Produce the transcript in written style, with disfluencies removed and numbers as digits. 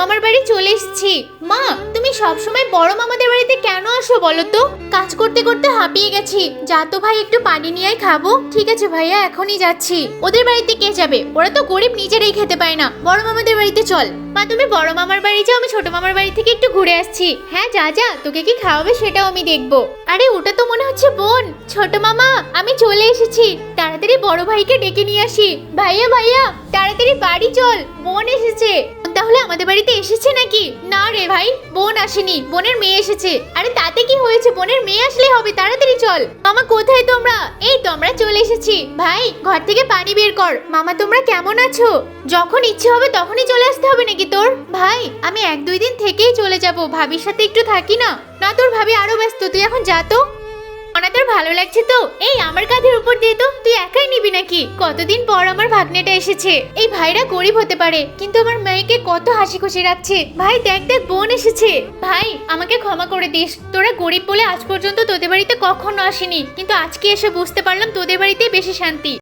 মামার বাড়ি চলে এসেছি। মা, তুমি সবসময় বড় মামাদের বাড়িতে কেন আসো বলো তো? কাজ করতে করতে হাঁপিয়ে গেছি। যা তো ভাই, একটু পানি নিয়ে আয়, খাবো। ঠিক আছে ভাইয়া, এখনই যাচ্ছি। ওদের বাড়িতে কে যাবে? ওরা তো গরিব, নিজেরাই খেতে পায় না। বড় মামাদের বাড়িতে চল। মা, তুমি বড় মামার বাড়ি যাও, আমি ছোট মামার বাড়ি থেকে একটু ঘুরে আসছি। হ্যাঁ যা যা, তোকে কি খাওয়াবে সেটাও আমি দেখবো। আরে ওটা তো মনে হচ্ছে বোন। ছোট মামা, আমি চলে এসেছি। তাড়াতাড়ি বড় ভাইকে ডেকে নিয়ে আসি। ভাইয়া ভাইয়া, তাড়াতাড়ি বাড়ি চল, বোন এসেছে। তাহলে আমাদের বাড়িতে এসেছে নাকি? না রে ভাই, বোন আসেনি, বোনের মেয়ে এসেছে। আরে তাতে কি হয়েছে, বোনের মেয়ে আসলে হবে। তাড়াতাড়ি চল। মামা কোথায় তোমরা? এই তো আমরা চলে এসেছি। ভাই, ঘর থেকে পানি বের কর। মামা তোমরা কেমন আছো? যখন ইচ্ছে হবে তখনই চলে আসতে হবে নাকি তোর? ভাই, আমি 1-2 দিন থেকেই চলে যাব, ভাবির সাথে একটু থাকি না। না, তোর ভাবি আরো ব্যস্ত, তুই এখন যা তো। তোর ভালো লাগছে তো? এই আমার কাঁধের উপর দিয়ে তো তুই একাই নিবি নাকি? কতদিন পর আমার ভাগ্নেটা এসেছে। এই ভাইরা গরিব হতে পারে, কিন্তু আমার মেয়েকে কত হাসি খুশি রাখছে। ভাই দেখ দেখ, বোন এসেছে। ভাই, আমাকে ক্ষমা করে দিস। তোরা গরিব বলে আজ পর্যন্ত তোদের বাড়িতে কখনো আসিনি, কিন্তু আজকে এসে বুঝতে পারলাম তোদের বাড়িতেই বেশি শান্তি।